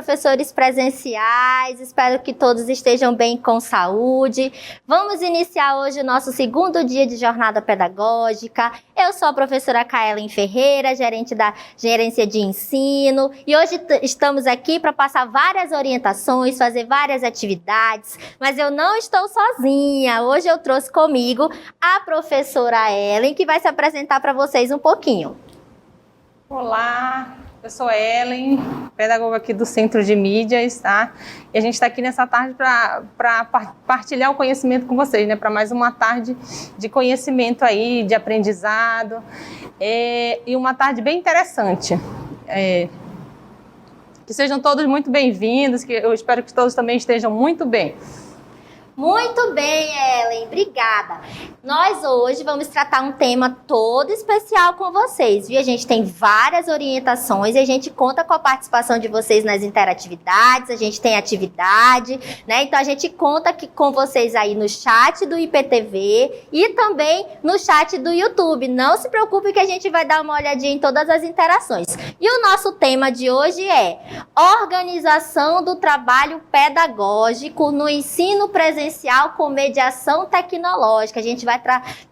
professores presenciais, espero que todos estejam bem com saúde. Vamos iniciar hoje o nosso segundo dia de jornada pedagógica. Eu sou a professora Kaelen Ferreira, gerente da Gerência de Ensino, e hoje estamos aqui para passar várias orientações, fazer várias atividades, mas eu não estou sozinha. Hoje eu trouxe comigo a professora Ellen, que vai se apresentar para vocês um pouquinho. Olá, eu sou Ellen, pedagoga aqui do Centro de Mídias, tá? E a gente está aqui nessa tarde para partilhar o conhecimento com vocês, né? Para mais uma tarde de conhecimento aí, de aprendizado, e uma tarde bem interessante. Que sejam todos muito bem-vindos, que eu espero que todos também estejam muito bem. Muito bem, Ellen, obrigada. Nós hoje vamos tratar um tema todo especial com vocês, viu? A gente tem várias orientações e a gente conta com a participação de vocês nas interatividades, a gente tem atividade, né? Então a gente conta com vocês aí no chat do IPTV e também no chat do YouTube. Não se preocupe que a gente vai dar uma olhadinha em todas as interações. E o nosso tema de hoje é organização do trabalho pedagógico no ensino presencial com mediação tecnológica. A gente vai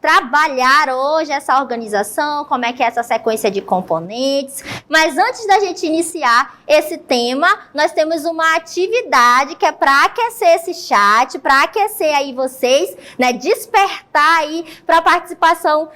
trabalhar hoje essa organização, como é que é essa sequência de componentes. Mas antes da gente iniciar esse tema, nós temos uma atividade que é para aquecer esse chat, para aquecer aí vocês, né, despertar aí para a participação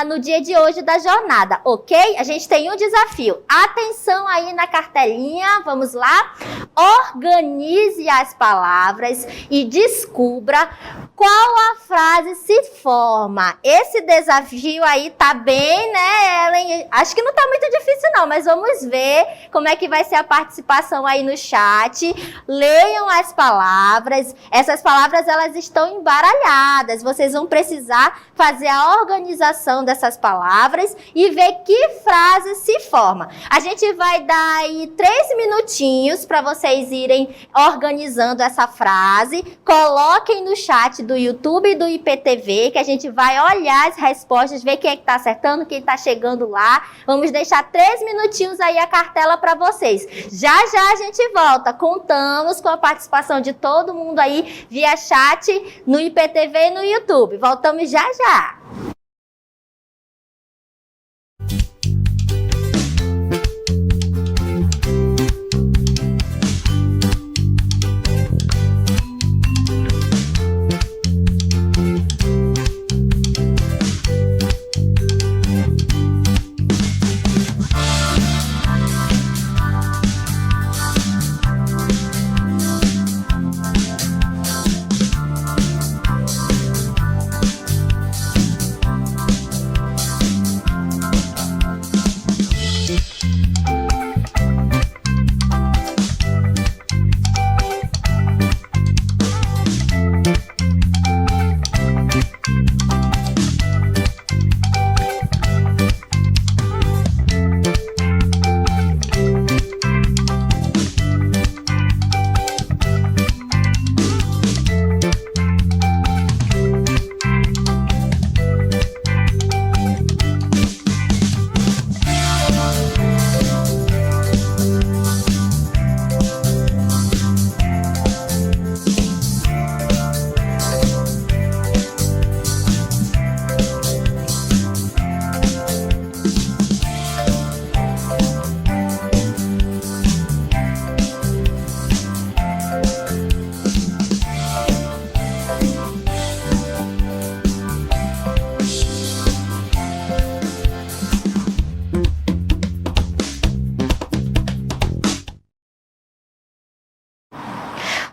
no dia de hoje da jornada, ok? A gente tem um desafio. Atenção aí na cartelinha, vamos lá? Organize as palavras e descubra qual a frase se forma. Esse desafio aí tá bem, né, Ellen? Acho que não tá muito difícil não, mas vamos ver como é que vai ser a participação aí no chat. Leiam as palavras. Essas palavras, elas estão embaralhadas. Vocês vão precisar fazer a organização dessas palavras e ver que frase se forma. A gente vai dar aí 3 minutinhos para vocês irem organizando essa frase. Coloquem no chat do YouTube e do IPTV, que a gente vai olhar as respostas, ver quem é que tá acertando, quem tá chegando lá. Vamos deixar 3 minutinhos aí a cartela para vocês. Já já a gente volta. Contamos com a participação de todo mundo aí via chat no IPTV e no YouTube. Voltamos já já.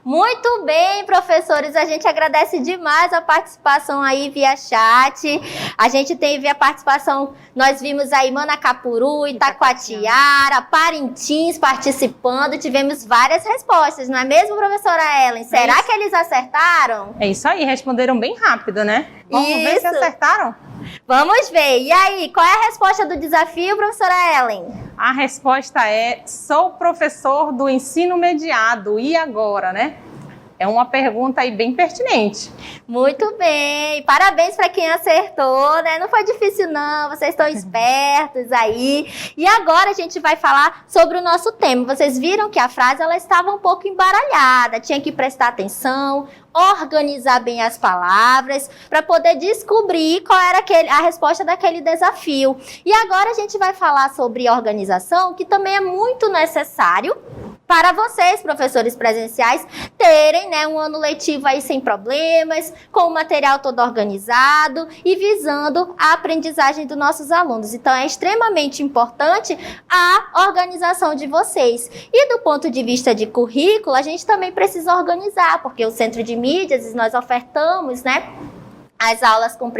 Muito bem, professores, a gente agradece demais a participação aí via chat. A gente teve a participação, nós vimos aí Manacapuru, Itacoatiara, Parintins participando, tivemos várias respostas, não é mesmo, professora Ellen? Será que eles acertaram? É isso aí, responderam bem rápido, né? Vamos ver se acertaram? Vamos ver. E aí, qual é a resposta do desafio, professora Ellen? A resposta é: sou professor do ensino mediado. E agora, né? É uma pergunta aí bem pertinente. Muito bem, parabéns para quem acertou, né? Não foi difícil não, vocês estão espertos aí. E agora a gente vai falar sobre o nosso tema. Vocês viram que a frase ela estava um pouco embaralhada, tinha que prestar atenção, organizar bem as palavras para poder descobrir qual era a resposta daquele desafio. E agora a gente vai falar sobre organização, que também é muito necessário para vocês, professores presenciais, terem, né, um ano letivo aí sem problemas, com o material todo organizado e visando a aprendizagem dos nossos alunos. Então, é extremamente importante a organização de vocês. E do ponto de vista de currículo, a gente também precisa organizar, porque o Centro de Mídias, nós ofertamos, né, as aulas com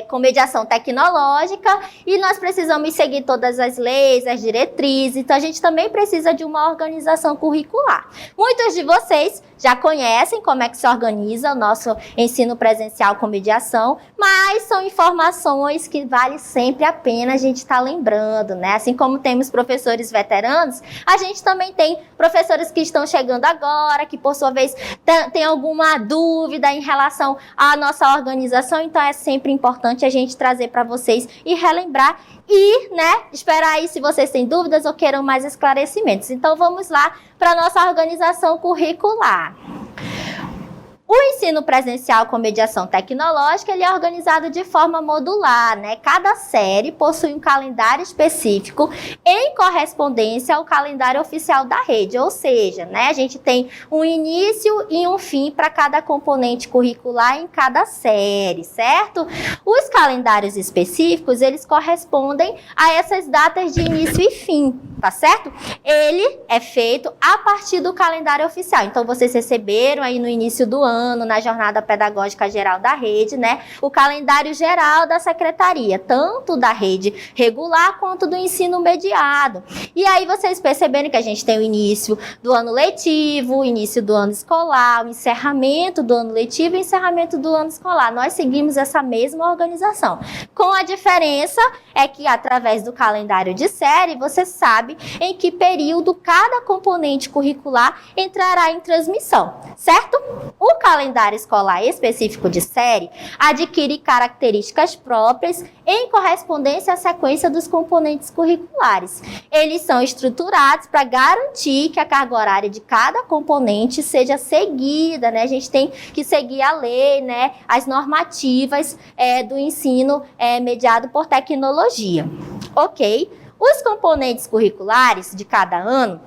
com mediação tecnológica, e nós precisamos seguir todas as leis, as diretrizes, então a gente também precisa de uma organização curricular. Muitos de vocês já conhecem como é que se organiza o nosso ensino presencial com mediação, mas são informações que vale sempre a pena a gente estar lembrando, né? Assim como temos professores veteranos, a gente também tem professores que estão chegando agora, que por sua vez tem alguma dúvida em relação à nossa organização, então é sempre importante a gente trazer para vocês e relembrar e, né, esperar aí se vocês têm dúvidas ou queiram mais esclarecimentos. Então vamos lá para a nossa organização curricular. O ensino presencial com mediação tecnológica, ele é organizado de forma modular, né? Cada série possui um calendário específico em correspondência ao calendário oficial da rede, ou seja, né, a gente tem um início e um fim para cada componente curricular em cada série, certo? Os calendários específicos, eles correspondem a essas datas de início e fim, tá certo? Ele é feito a partir do calendário oficial. Então, vocês receberam aí no início do ano, na Jornada Pedagógica Geral da Rede, né, o calendário geral da secretaria, tanto da rede regular quanto do ensino mediado. E aí vocês perceberam que a gente tem o início do ano letivo, o início do ano escolar, o encerramento do ano letivo e o encerramento do ano escolar. Nós seguimos essa mesma organização. Com a diferença é que, através do calendário de série, você sabe em que período cada componente curricular entrará em transmissão, certo? O calendário escolar específico de série adquire características próprias em correspondência à sequência dos componentes curriculares. Eles são estruturados para garantir que a carga horária de cada componente seja seguida, né? A gente tem que seguir a lei, né? As normativas do ensino mediado por tecnologia. Ok? Os componentes curriculares de cada ano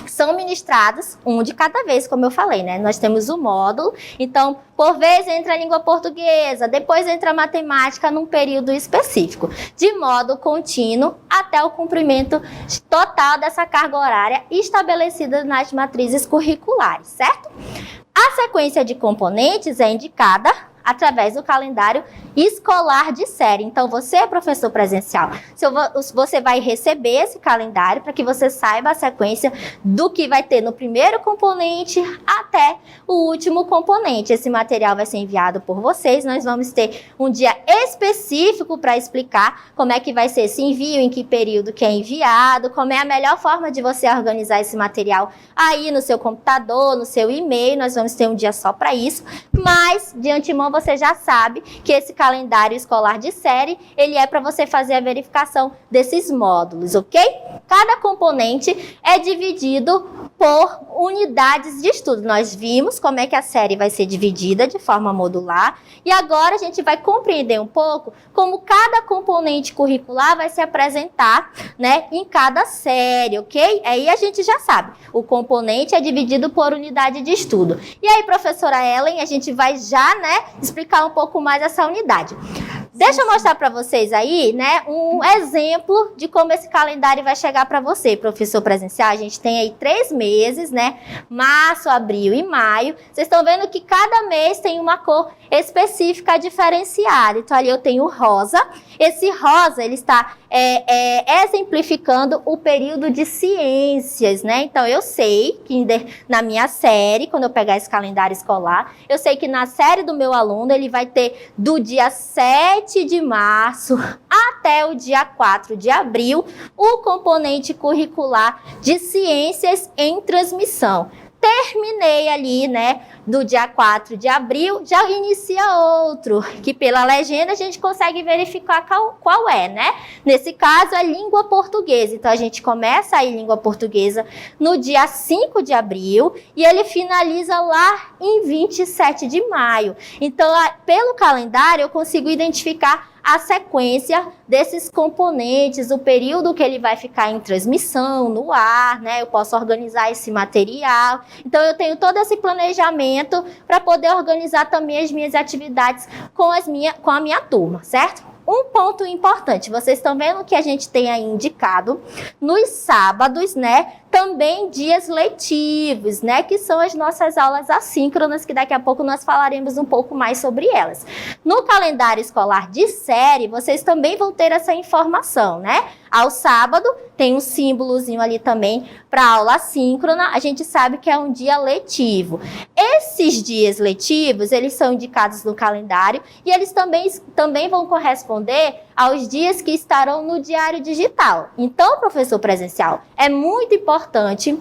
são ministrados um de cada vez, como eu falei, né? Nós temos o módulo, então, por vez entra a língua portuguesa, depois entra a matemática num período específico, de modo contínuo até o cumprimento total dessa carga horária estabelecida nas matrizes curriculares, certo? A sequência de componentes é indicada através do calendário escolar de série. Então, você, professor presencial, você vai receber esse calendário para que você saiba a sequência do que vai ter no primeiro componente até o último componente. Esse material vai ser enviado por vocês. Nós vamos ter um dia específico para explicar como é que vai ser esse envio, em que período que é enviado, como é a melhor forma de você organizar esse material aí no seu computador, no seu e-mail. Nós vamos ter um dia só para isso, mas de antemão você já sabe que esse calendário escolar de série, ele é para você fazer a verificação desses módulos, ok? Cada componente é dividido por unidades de estudo. Nós vimos como é que a série vai ser dividida de forma modular e agora a gente vai compreender um pouco como cada componente curricular vai se apresentar, né, em cada série, ok? Aí a gente já sabe, o componente é dividido por unidade de estudo. E aí, professora Ellen, a gente vai já, né, explicar um pouco mais essa unidade. Deixa eu mostrar para vocês aí, né, um exemplo de como esse calendário vai chegar para você, professor presencial. A gente tem aí 3 meses, né, março, abril e maio. Vocês estão vendo que cada mês tem uma cor específica diferenciada. Então, ali eu tenho rosa. Esse rosa, ele está exemplificando o período de ciências, né? Então, eu sei que na minha série, quando eu pegar esse calendário escolar, eu sei que na série do meu aluno, ele vai ter do dia 7 de março até o dia 4 de abril, o componente curricular de ciências em transmissão. Terminei ali, né, do dia 4 de abril, já inicia outro, que pela legenda a gente consegue verificar qual é, né? Nesse caso, é língua portuguesa. Então, a gente começa aí língua portuguesa no dia 5 de abril e ele finaliza lá em 27 de maio. Então, pelo calendário, eu consigo identificar a sequência desses componentes, o período que ele vai ficar em transmissão, no ar, né? Eu posso organizar esse material. Então, eu tenho todo esse planejamento para poder organizar também as minhas atividades com a minha turma, certo? Um ponto importante, vocês estão vendo que a gente tem aí indicado nos sábados, né, também dias letivos, né, que são as nossas aulas assíncronas, que daqui a pouco nós falaremos um pouco mais sobre elas. No calendário escolar de série, vocês também vão ter essa informação, né? Ao sábado, tem um símbolozinho ali também para aula assíncrona, a gente sabe que é um dia letivo. Esses dias letivos, eles são indicados no calendário e eles também vão corresponder aos dias que estarão no diário digital. Então, professor presencial, é muito importante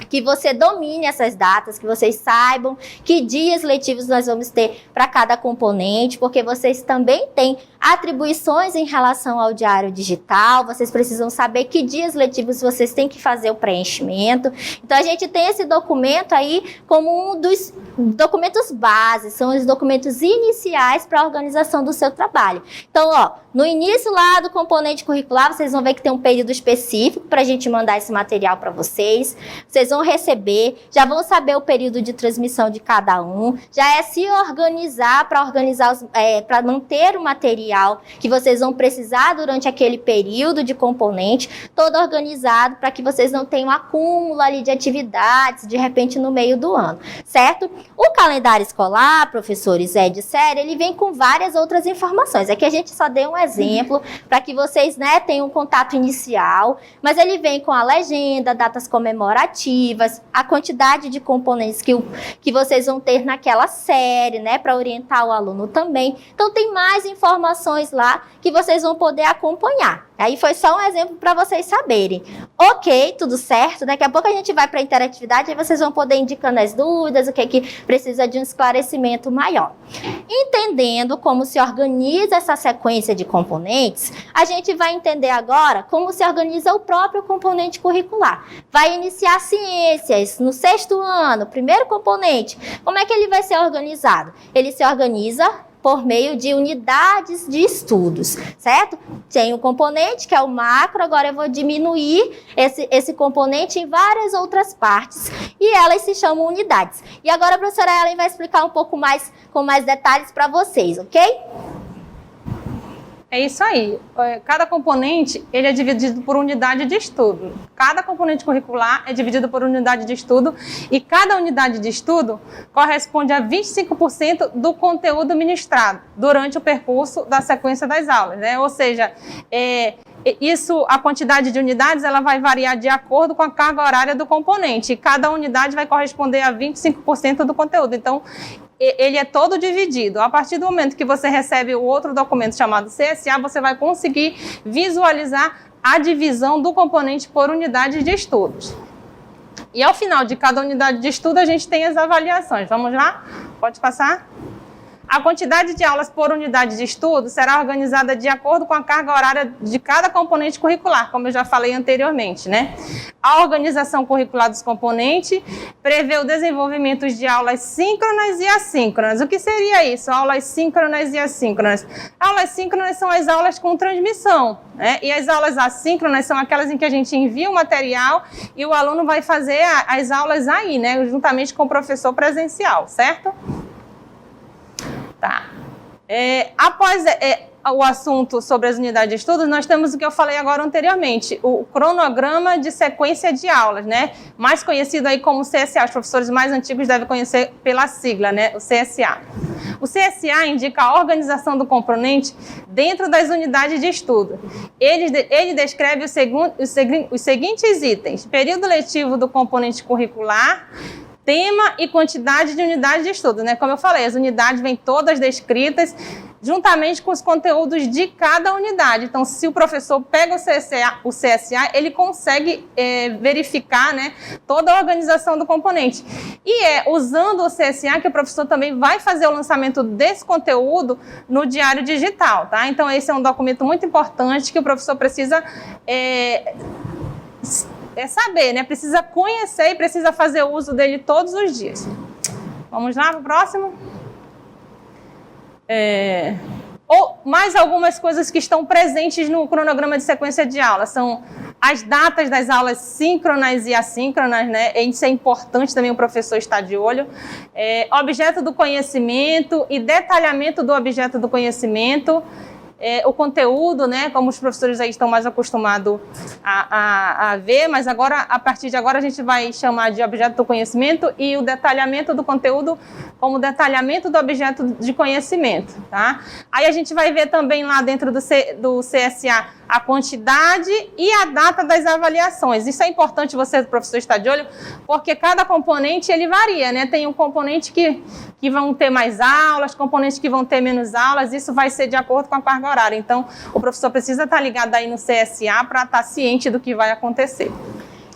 que você domine essas datas, que vocês saibam que dias letivos nós vamos ter para cada componente, porque vocês também têm atribuições em relação ao diário digital, vocês precisam saber que dias letivos vocês têm que fazer o preenchimento. Então, a gente tem esse documento aí como um dos documentos base, são os documentos iniciais para a organização do seu trabalho. Então, ó, no início lá do componente curricular, vocês vão ver que tem um período específico para a gente mandar esse material para vocês. Vocês vão receber, já vão saber o período de transmissão de cada um, já é se organizar para manter o material que vocês vão precisar durante aquele período de componente, todo organizado para que vocês não tenham acúmulo ali de atividades, de repente, no meio do ano, certo? O calendário escolar, professores, de série, ele vem com várias outras informações. Aqui a gente só deu um exemplo para que vocês, né, tenham um contato inicial, mas ele vem com a legenda, datas comemorativas, a quantidade de componentes que vocês vão ter naquela série, né, para orientar o aluno também. Então, tem mais informações lá que vocês vão poder acompanhar. Aí foi só um exemplo para vocês saberem. Ok, tudo certo. Daqui a pouco a gente vai para a interatividade e vocês vão poder indicando as dúvidas, o que é que precisa de um esclarecimento maior. Entendendo como se organiza essa sequência de componentes, a gente vai entender agora como se organiza o próprio componente curricular. Vai iniciar ciências no 6º ano, primeiro componente. Como é que ele vai ser organizado? Ele se organiza por meio de unidades de estudos, certo? Tem um componente que é o macro, agora eu vou diminuir esse componente em várias outras partes e elas se chamam unidades. E agora a professora Ellen vai explicar um pouco mais, com mais detalhes para vocês, ok? É isso aí. Cada componente ele é dividido por unidade de estudo. Cada componente curricular é dividido por unidade de estudo e cada unidade de estudo corresponde a 25% do conteúdo ministrado durante o percurso da sequência das aulas, né? Ou seja, a quantidade de unidades ela vai variar de acordo com a carga horária do componente. E cada unidade vai corresponder a 25% do conteúdo. Então, ele é todo dividido. A partir do momento que você recebe o outro documento chamado CSA, você vai conseguir visualizar a divisão do componente por unidade de estudos. E ao final de cada unidade de estudo, a gente tem as avaliações. Vamos lá? Pode passar? A quantidade de aulas por unidade de estudo será organizada de acordo com a carga horária de cada componente curricular, como eu já falei anteriormente, né? A organização curricular dos componentes prevê o desenvolvimento de aulas síncronas e assíncronas. O que seria isso? Aulas síncronas e assíncronas. Aulas síncronas são as aulas com transmissão, né? E as aulas assíncronas são aquelas em que a gente envia o material e o aluno vai fazer as aulas aí, né? Juntamente com o professor presencial, certo? Tá. Após o assunto sobre as unidades de estudos, nós temos o que eu falei agora anteriormente, o cronograma de sequência de aulas, né? Mais conhecido aí como CSA, os professores mais antigos devem conhecer pela sigla, né? O CSA. O CSA indica a organização do componente dentro das unidades de estudo. Ele descreve os seguintes itens: período letivo do componente curricular, tema e quantidade de unidades de estudo, né? Como eu falei, as unidades vêm todas descritas juntamente com os conteúdos de cada unidade. Então, se o professor pega o CSA, ele consegue verificar, né, toda a organização do componente. E é usando o CSA que o professor também vai fazer o lançamento desse conteúdo no diário digital, tá? Então, esse é um documento muito importante que o professor precisa saber, né? Precisa conhecer e precisa fazer uso dele todos os dias. Vamos lá para o próximo? Ou mais algumas coisas que estão presentes no cronograma de sequência de aula são as datas das aulas síncronas e assíncronas, né? Isso é importante também o professor estar de olho. Objeto do conhecimento e detalhamento do objeto do conhecimento. O conteúdo, né, como os professores aí estão mais acostumados a ver, mas agora, a partir de agora, a gente vai chamar de objeto do conhecimento e o detalhamento do conteúdo como detalhamento do objeto de conhecimento, tá? Aí a gente vai ver também lá dentro do CSA a quantidade e a data das avaliações. Isso é importante você, professor, estar de olho, porque cada componente, ele varia, né? Tem um componente que vão ter mais aulas, componentes que vão ter menos aulas, isso vai ser de acordo com a carga horária. Então, o professor precisa estar ligado aí no CSA para estar ciente do que vai acontecer.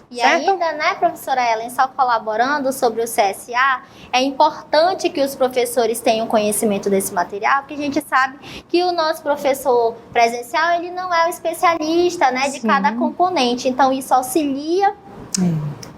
E ainda, né, professora Ellen, só colaborando sobre o CSA, é importante que os professores tenham conhecimento desse material, porque a gente sabe que o nosso professor presencial, ele não é o especialista, né, de cada componente. Então, isso auxilia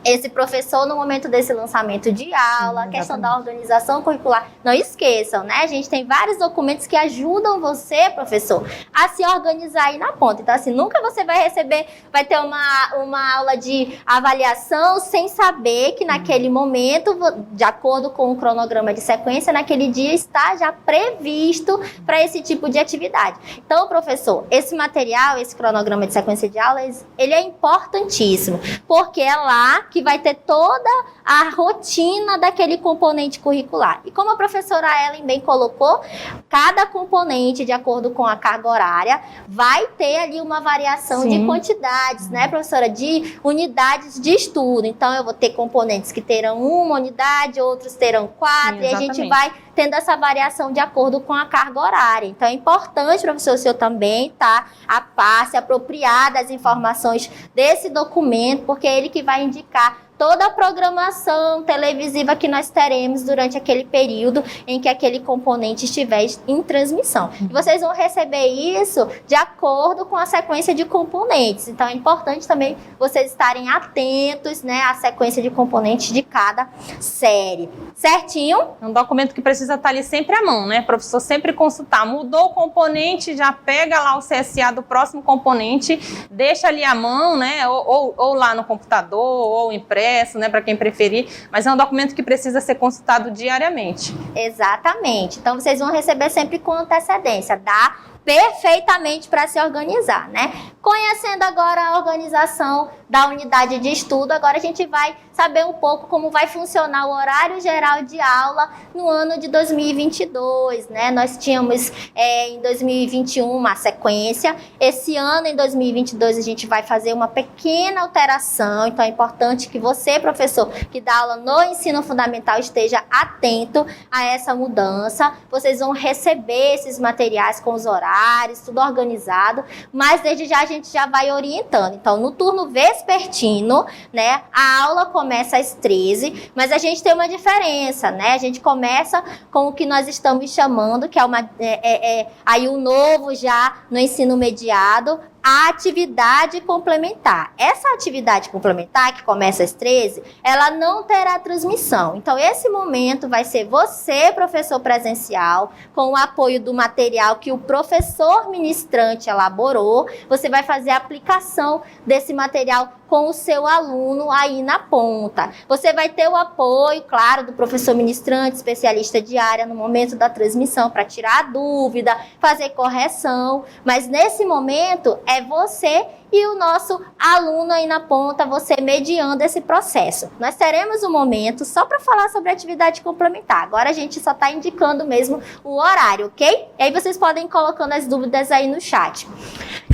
esse professor no momento desse lançamento de aula, a questão da organização curricular. Não esqueçam, né? A gente tem vários documentos que ajudam você, professor, a se organizar aí na ponta. Então, assim, nunca você vai ter uma aula de avaliação sem saber que naquele momento, de acordo com o cronograma de sequência, naquele dia está já previsto para esse tipo de atividade. Então, professor, esse material, esse cronograma de sequência de aulas, ele é importantíssimo, porque é lá que vai ter toda a rotina daquele componente curricular. E como a professora Ellen bem colocou, cada componente, de acordo com a carga horária, vai ter ali uma variação de quantidades, né, professora? De unidades de estudo. Então, eu vou ter componentes que terão uma unidade, outros terão 4, e a gente vai tendo essa variação de acordo com a carga horária. Então, é importante, professor, o senhor também estar a par, se apropriar das informações desse documento, porque é ele que vai indicar toda a programação televisiva que nós teremos durante aquele período em que aquele componente estiver em transmissão. E vocês vão receber isso de acordo com a sequência de componentes. Então, é importante também vocês estarem atentos, né, à sequência de componentes de cada série. Certinho? É um documento que precisa estar ali sempre à mão, né? O professor sempre consultar. Mudou o componente, já pega lá o CSA do próximo componente, deixa ali à mão, né? Ou lá no computador, ou impresso, né? Para quem preferir. Mas é um documento que precisa ser consultado diariamente. Exatamente. Então, vocês vão receber sempre com antecedência. Dá perfeitamente para se organizar, né? Conhecendo agora a organização da unidade de estudo, agora a gente vai saber um pouco como vai funcionar o horário geral de aula no ano de 2022, né? Nós tínhamos em 2021 uma sequência, esse ano em 2022 a gente vai fazer uma pequena alteração, então é importante que você, professor, que dá aula no ensino fundamental, esteja atento a essa mudança. Vocês vão receber esses materiais com os horários, tudo organizado, mas desde já a gente já vai orientando. Então, no turno vespertino, né, a aula começa às 13, mas a gente tem uma diferença, né? A gente começa com o que nós estamos chamando, que é aí o novo já no ensino mediado, a atividade complementar. Essa atividade complementar, que começa às 13, ela não terá transmissão. Então, esse momento vai ser você, professor presencial, com o apoio do material que o professor ministrante elaborou. Você vai fazer a aplicação desse material com o seu aluno aí na ponta. Você vai ter o apoio, claro, do professor ministrante, especialista de área, no momento da transmissão, para tirar a dúvida, fazer correção. Mas, nesse momento, é você e o nosso aluno aí na ponta, você mediando esse processo. Nós teremos um momento só para falar sobre atividade complementar. Agora a gente só está indicando mesmo o horário, ok? E aí vocês podem ir colocando as dúvidas aí no chat.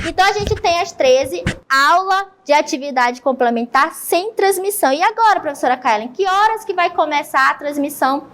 Então a gente tem às 13, aula de atividade complementar sem transmissão. E agora, professora Kaelen, que horas que vai começar a transmissão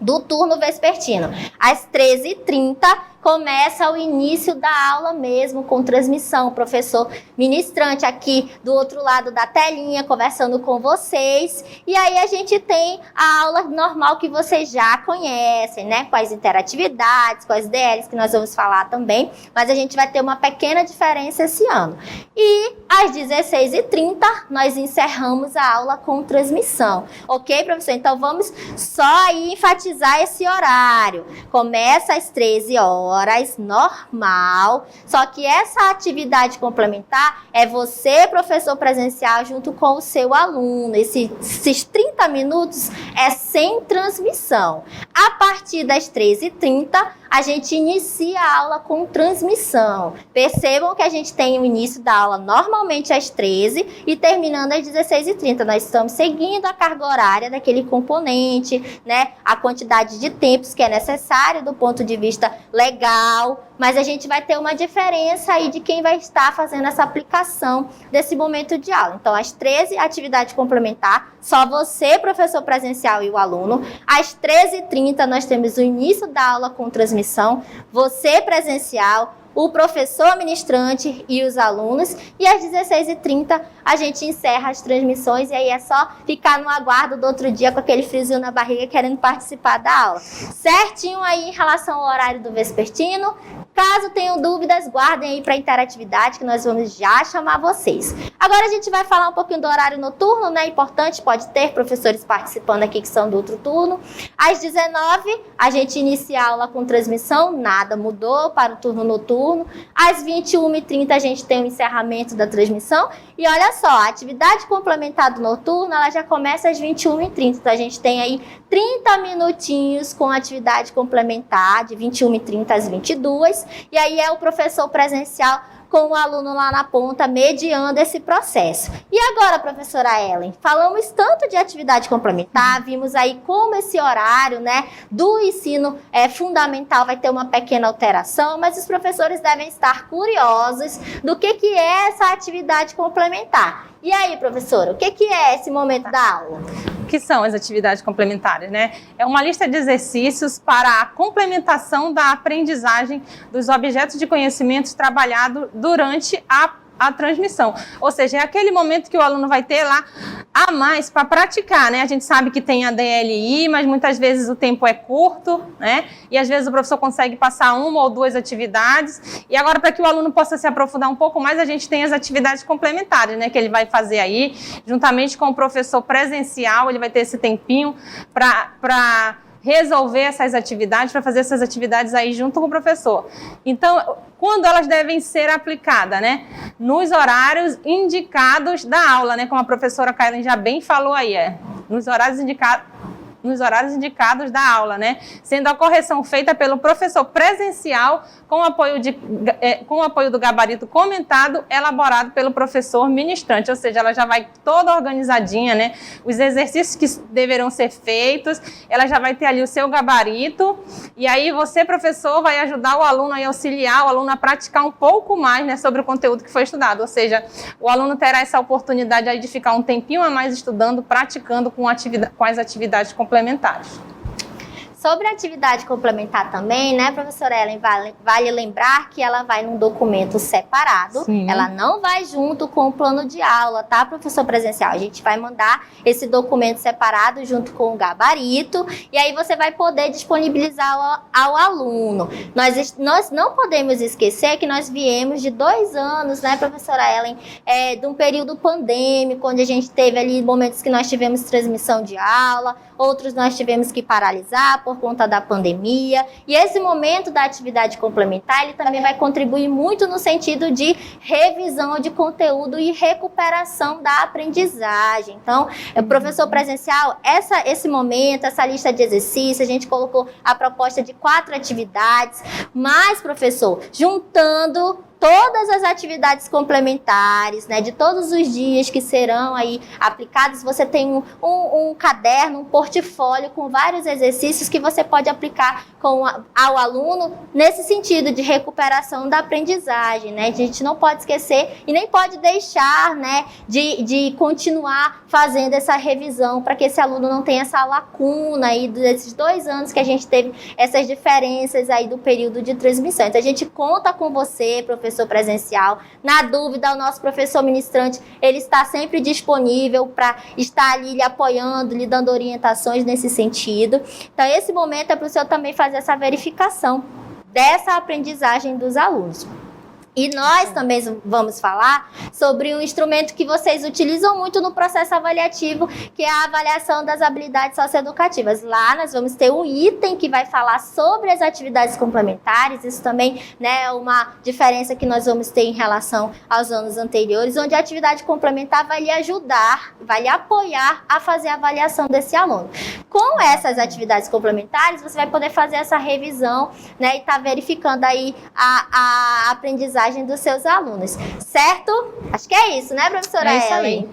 do turno vespertino? Às 13h30, começa o início da aula mesmo, com transmissão, o professor ministrante aqui do outro lado da telinha, conversando com vocês. E aí a gente tem a aula normal que vocês já conhecem, né? Com as interatividades, com as DLs que nós vamos falar também, mas a gente vai ter uma pequena diferença esse ano. E às 16h30 nós encerramos a aula com transmissão. Ok, professor? Então vamos só aí enfatizar esse horário. Começa às 13 horas, normal, só que essa atividade complementar é você, professor presencial, junto com o seu aluno. Esses 30 minutos é sem transmissão. A partir das 13h30, a gente inicia a aula com transmissão. Percebam que a gente tem o início da aula normalmente às 13 e terminando às 16h30. Nós estamos seguindo a carga horária daquele componente, né? A quantidade de tempos que é necessário do ponto de vista legal, mas a gente vai ter uma diferença aí de quem vai estar fazendo essa aplicação desse momento de aula. Então, às 13, atividade complementar, só você, professor presencial e o aluno. Às 13h30, nós temos o início da aula com transmissão, você presencial, o professor ministrante e os alunos. E às 16h30 a gente encerra as transmissões e aí é só ficar no aguardo do outro dia com aquele friozinho na barriga querendo participar da aula. Certinho aí em relação ao horário do vespertino. Caso tenham dúvidas, guardem aí para a interatividade que nós vamos já chamar vocês. Agora a gente vai falar um pouquinho do horário noturno, né? Importante, pode ter professores participando aqui que são do outro turno. Às 19h a gente inicia a aula com transmissão, nada mudou para o turno noturno. Às 21h30 a gente tem o encerramento da transmissão. E olha só, a atividade complementar do noturno, ela já começa às 21h30. Então a gente tem aí 30 minutinhos com atividade complementar, de 21h30 às 22h. E aí é o professor presencial com o aluno lá na ponta, mediando esse processo. E agora, professora Ellen, falamos tanto de atividade complementar, vimos aí como esse horário, né, do ensino fundamental vai ter uma pequena alteração, mas os professores devem estar curiosos do que é essa atividade complementar. E aí, professora, o que é esse momento da aula? O que são as atividades complementares, né? É uma lista de exercícios para a complementação da aprendizagem dos objetos de conhecimentos trabalhados durante a transmissão. Ou seja, é aquele momento que o aluno vai ter lá a mais para praticar, né? A gente sabe que tem a DLI, mas muitas vezes o tempo é curto, né? E às vezes o professor consegue passar uma ou duas atividades. E agora, para que o aluno possa se aprofundar um pouco mais, a gente tem as atividades complementares, né? Que ele vai fazer aí, juntamente com o professor presencial, ele vai ter esse tempinho para resolver essas atividades, para fazer essas atividades aí junto com o professor. Então, quando elas devem ser aplicadas, né? Nos horários indicados da aula, né? Como a professora Kailin já bem falou aí, nos horários indicados da aula, né? Sendo a correção feita pelo professor presencial com o apoio do gabarito comentado, elaborado pelo professor ministrante, ou seja, ela já vai toda organizadinha, né? Os exercícios que deverão ser feitos, ela já vai ter ali o seu gabarito, e aí você, professor, vai ajudar o aluno a auxiliar o aluno a praticar um pouco mais, né, sobre o conteúdo que foi estudado, ou seja, o aluno terá essa oportunidade aí de ficar um tempinho a mais estudando, praticando com as atividades complementares. Sobre a atividade complementar também, né, professora Ellen, vale lembrar que ela vai num documento separado. Sim. Ela não vai junto com o plano de aula, tá, professor presencial? A gente vai mandar esse documento separado junto com o gabarito e aí você vai poder disponibilizar ao aluno. Nós não podemos esquecer que nós viemos de 2 anos, né, professora Ellen, de um período pandêmico, onde a gente teve ali momentos que nós tivemos transmissão de aula, outros nós tivemos que paralisar por conta da pandemia, e esse momento da atividade complementar, ele também vai contribuir muito no sentido de revisão de conteúdo e recuperação da aprendizagem. Então, professor presencial, esse momento, essa lista de exercícios, a gente colocou a proposta de 4 atividades, mas, professor, juntando todas as atividades complementares, né, de todos os dias que serão aí aplicados, você tem um caderno, um portfólio com vários exercícios que você pode aplicar ao aluno nesse sentido de recuperação da aprendizagem, né? A gente não pode esquecer e nem pode deixar, né, de continuar fazendo essa revisão para que esse aluno não tenha essa lacuna aí desses 2 anos que a gente teve essas diferenças aí do período de transmissão. Então, a gente conta com você, professor presencial. Na dúvida, o nosso professor ministrante, ele está sempre disponível para estar ali lhe apoiando, lhe dando orientações nesse sentido. Então, esse momento é para o senhor também fazer essa verificação dessa aprendizagem dos alunos. E nós também vamos falar sobre um instrumento que vocês utilizam muito no processo avaliativo, que é a avaliação das habilidades socioeducativas. Lá nós vamos ter um item que vai falar sobre as atividades complementares. Isso também, né, é uma diferença que nós vamos ter em relação aos anos anteriores, onde a atividade complementar vai lhe ajudar, vai lhe apoiar a fazer a avaliação desse aluno. Com essas atividades complementares, você vai poder fazer essa revisão, né, e estar verificando aí a aprendizagem dos seus alunos, certo? Acho que é isso, né, professora Ellen?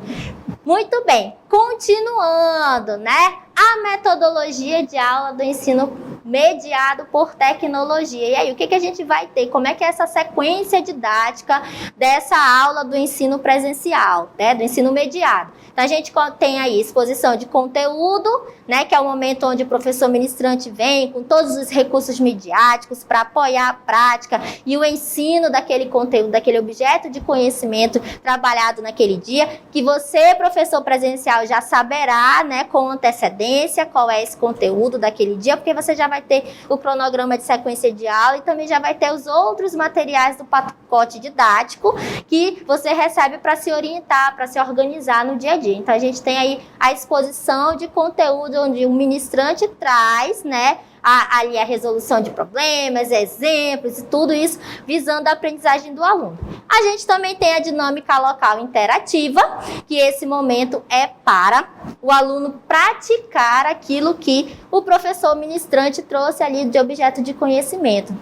Muito bem. Continuando, né? A metodologia de aula do ensino mediado por tecnologia. E aí, o que a gente vai ter? Como é que é essa sequência didática dessa aula do ensino presencial, né? Do ensino mediado. Então, a gente tem aí exposição de conteúdo, né? Que é o momento onde o professor ministrante vem com todos os recursos midiáticos para apoiar a prática e o ensino daquele conteúdo, daquele objeto de conhecimento trabalhado naquele dia, que você, professor presencial, já saberá, né? Com antecedência qual é esse conteúdo daquele dia, porque você já vai ter o cronograma de sequência de aula e também já vai ter os outros materiais do pacote didático que você recebe para se orientar, para se organizar no dia a dia. Então, a gente tem aí a exposição de conteúdo onde o ministrante traz, né, ali a resolução de problemas, exemplos e tudo isso visando a aprendizagem do aluno. A gente também tem a dinâmica local interativa, que esse momento é para o aluno praticar aquilo que o professor ministrante trouxe ali de objeto de conhecimento.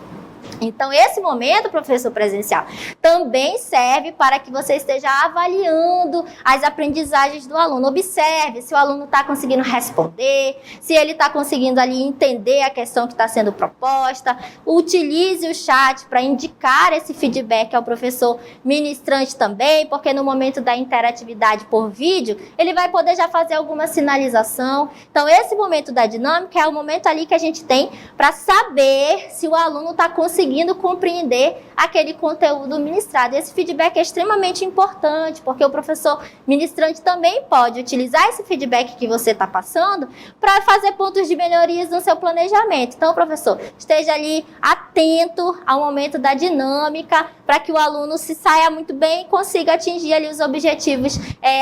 Então, esse momento, professor presencial, também serve para que você esteja avaliando as aprendizagens do aluno. Observe se o aluno está conseguindo responder, se ele está conseguindo ali entender a questão que está sendo proposta. Utilize o chat para indicar esse feedback ao professor ministrante também, porque no momento da interatividade por vídeo, ele vai poder já fazer alguma sinalização. Então, esse momento da dinâmica é o momento ali que a gente tem para saber se o aluno está conseguindo compreender aquele conteúdo ministrado. Esse feedback é extremamente importante, porque o professor ministrante também pode utilizar esse feedback que você está passando para fazer pontos de melhorias no seu planejamento. Então, professor, esteja ali atento ao momento da dinâmica para que o aluno se saia muito bem e consiga atingir ali os objetivos,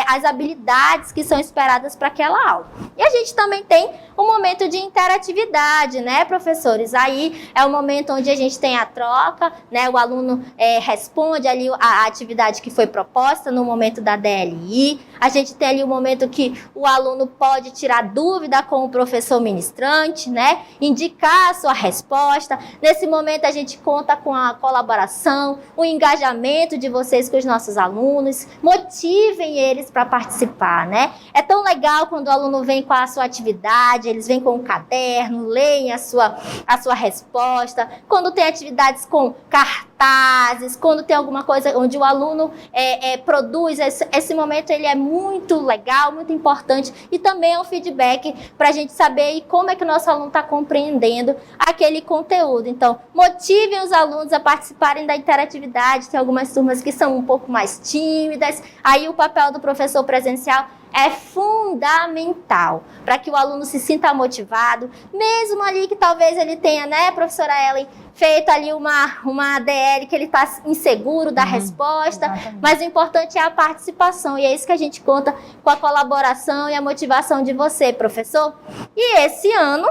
as habilidades que são esperadas para aquela aula. E a gente também tem um momento de interatividade, né, professores? Aí é o momento onde a gente tem a troca, né? O aluno responde ali a atividade que foi proposta no momento da DLI. A gente tem ali o momento que o aluno pode tirar dúvida com o professor ministrante, né? Indicar a sua resposta. Nesse momento a gente conta com a colaboração, o engajamento de vocês com os nossos alunos. Motivem eles para participar, né? É tão legal quando o aluno vem com a sua atividade, eles vêm com um caderno, leem a sua resposta. Quando tem atividades com cartazes, quando tem alguma coisa onde o aluno produz, esse momento ele é muito legal, muito importante e também é um feedback para a gente saber como é que o nosso aluno está compreendendo aquele conteúdo. Então, motivem os alunos a participarem da interatividade. Tem algumas turmas que são um pouco mais tímidas, aí o papel do professor presencial é fundamental para que o aluno se sinta motivado, mesmo ali que talvez ele tenha, né, professora Ellen, feito ali uma ADL que ele está inseguro da resposta, exatamente. Mas o importante é a participação e é isso que a gente conta com a colaboração e a motivação de você, professor. E esse ano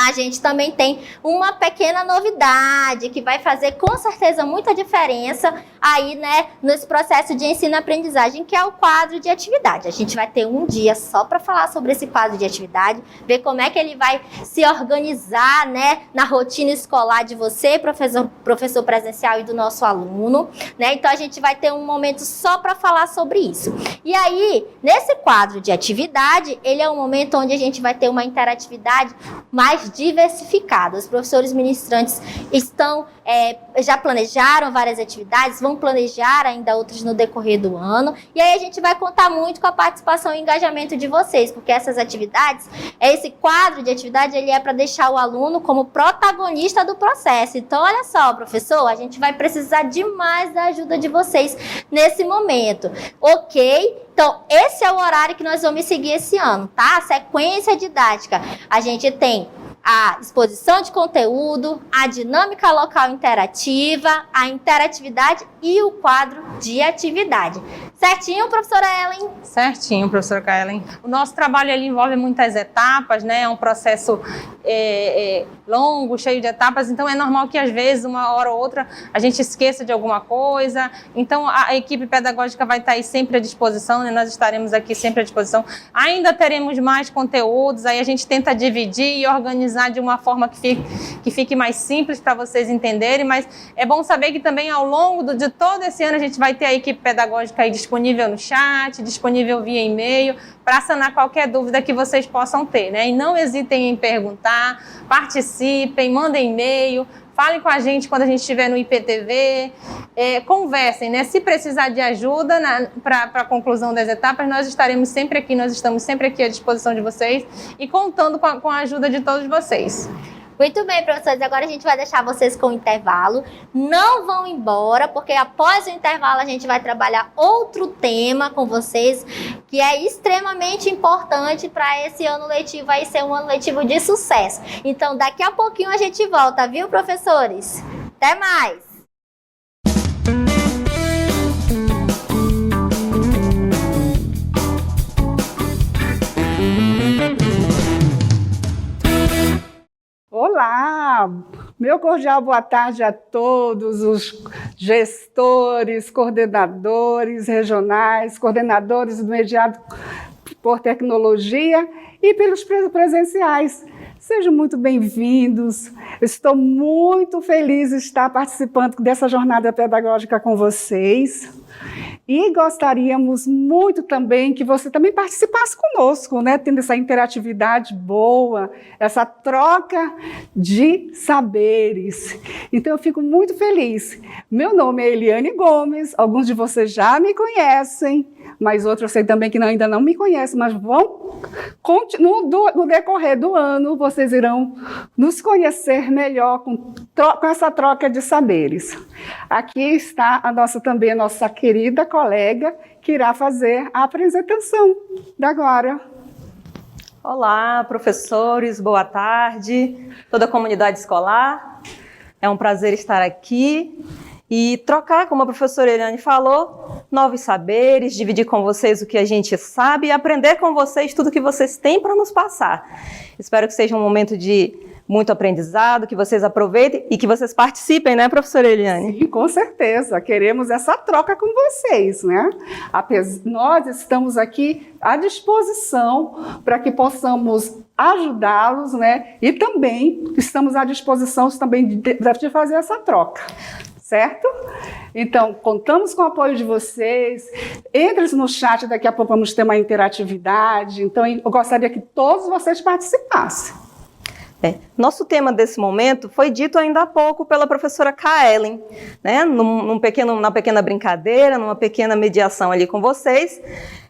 a gente também tem uma pequena novidade que vai fazer com certeza muita diferença aí, né, nesse processo de ensino-aprendizagem, que é o quadro de atividade. A gente vai ter um dia só para falar sobre esse quadro de atividade, ver como é que ele vai se organizar, né, na rotina escolar de você, professor presencial, e do nosso aluno, né? Então a gente vai ter um momento só para falar sobre isso. E aí, nesse quadro de atividade, ele é um momento onde a gente vai ter uma interatividade mais diversificada. Os professores ministrantes já planejaram várias atividades, vão planejar ainda outras no decorrer do ano, e aí a gente vai contar muito com a participação e engajamento de vocês, porque essas atividades, esse quadro de atividade, ele é para deixar o aluno como protagonista do processo. Então, olha só, professor, a gente vai precisar demais da ajuda de vocês nesse momento, ok? Então, esse é o horário que nós vamos seguir esse ano, tá? A sequência didática. A gente tem a exposição de conteúdo, a dinâmica local interativa, a interatividade e o quadro de atividade. Certinho, professora Ellen? Certinho, professora Ellen. O nosso trabalho ele envolve muitas etapas, né? É um processo longo, cheio de etapas, então é normal que às vezes, uma hora ou outra, a gente esqueça de alguma coisa. Então a equipe pedagógica vai estar aí sempre à disposição, né? Nós estaremos aqui sempre à disposição. Ainda teremos mais conteúdos, aí a gente tenta dividir e organizar de uma forma que fique mais simples para vocês entenderem, mas é bom saber que também ao longo de todo esse ano a gente vai ter a equipe pedagógica aí disponível no chat, disponível via e-mail, para sanar qualquer dúvida que vocês possam ter, né? E não hesitem em perguntar, participem, mandem e-mail, falem com a gente quando a gente estiver no IPTV, conversem, né? Se precisar de ajuda para a conclusão das etapas, nós estaremos sempre aqui, nós estamos sempre aqui à disposição de vocês e contando com a ajuda de todos vocês. Muito bem, professores, agora a gente vai deixar vocês com o intervalo. Não vão embora, porque após o intervalo a gente vai trabalhar outro tema com vocês, que é extremamente importante para esse ano letivo aí ser um ano letivo de sucesso. Então, daqui a pouquinho a gente volta, viu, professores? Até mais! Olá, meu cordial boa tarde a todos os gestores, coordenadores regionais, coordenadores do mediado por tecnologia e pelos presenciais. Sejam muito bem-vindos. Estou muito feliz de estar participando dessa jornada pedagógica com vocês. E gostaríamos muito também que você também participasse conosco, né? Tendo essa interatividade boa, essa troca de saberes. Então, eu fico muito feliz. Meu nome é Eliane Gomes, alguns de vocês já me conhecem, mas outros eu sei também que ainda não me conhecem, mas no decorrer do ano, vocês irão nos conhecer melhor com essa troca de saberes. Aqui está a nossa querida colega, que irá fazer a apresentação da agora. Olá, professores, boa tarde, toda a comunidade escolar. É um prazer estar aqui e trocar, como a professora Eliane falou, novos saberes, dividir com vocês o que a gente sabe e aprender com vocês tudo que vocês têm para nos passar. Espero que seja um momento de muito aprendizado, que vocês aproveitem e que vocês participem, né, professora Eliane? Sim, com certeza. Queremos essa troca com vocês, né? Nós estamos aqui à disposição para que possamos ajudá-los, né? E também estamos à disposição também de fazer essa troca. Certo? Então, contamos com o apoio de vocês. Entre no chat, daqui a pouco vamos ter uma interatividade. Então, eu gostaria que todos vocês participassem. Nosso tema desse momento foi dito ainda há pouco pela professora Ellen, né? Na pequena brincadeira, numa pequena mediação ali com vocês,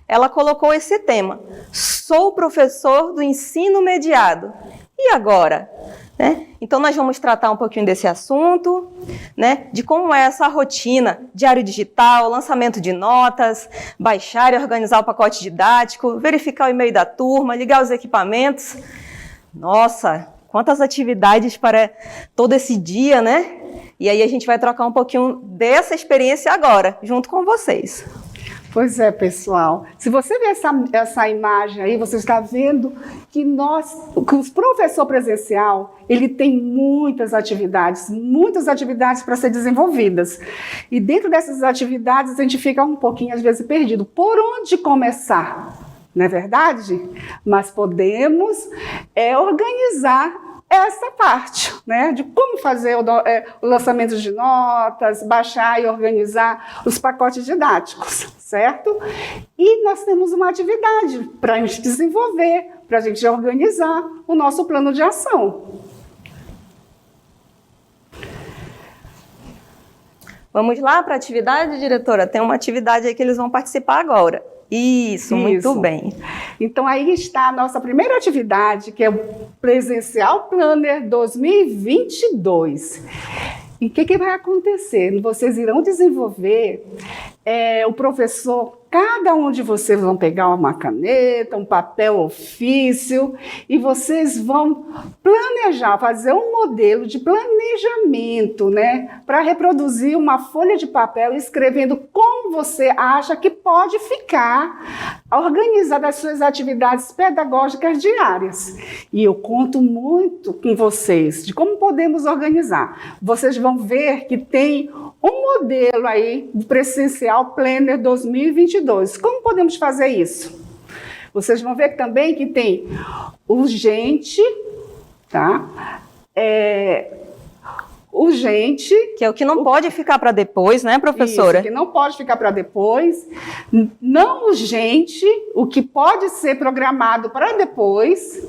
ela colocou esse tema: sou professor do ensino mediado. E agora? Né? Então, nós vamos tratar um pouquinho desse assunto, né? De como é essa rotina, diário digital, lançamento de notas, baixar e organizar o pacote didático, verificar o e-mail da turma, ligar os equipamentos. Nossa, quantas atividades para todo esse dia, né? E aí a gente vai trocar um pouquinho dessa experiência agora, junto com vocês. Pois é, pessoal. Se você ver essa imagem aí, você está vendo que o professor presencial, ele tem muitas atividades para ser desenvolvidas. E dentro dessas atividades, a gente fica um pouquinho, às vezes, perdido. Por onde começar? Não é verdade? Mas podemos organizar essa parte, né, de como fazer o lançamento de notas, baixar e organizar os pacotes didáticos, certo? E nós temos uma atividade para a gente desenvolver, para a gente organizar o nosso plano de ação. Vamos lá para a atividade, diretora? Tem uma atividade aí que eles vão participar agora. Isso, muito bem. Então, aí está a nossa primeira atividade, que é o Presencial Planner 2022. E o que vai acontecer? Vocês irão desenvolver, o professor, cada um de vocês vão pegar uma caneta, um papel ofício, e vocês vão planejar, fazer um modelo de planejamento, né? Para reproduzir uma folha de papel escrevendo como você acha que pode ficar organizada as suas atividades pedagógicas diárias. E eu conto muito com vocês de como podemos organizar. Vocês vão ver que tem um modelo aí do Presencial Planner 2022. Como podemos fazer isso? Vocês vão ver também que tem urgente, tá? Urgente. Que é o que não pode ficar para depois, né, professora? Isso, que não pode ficar para depois. Não urgente, o que pode ser programado para depois.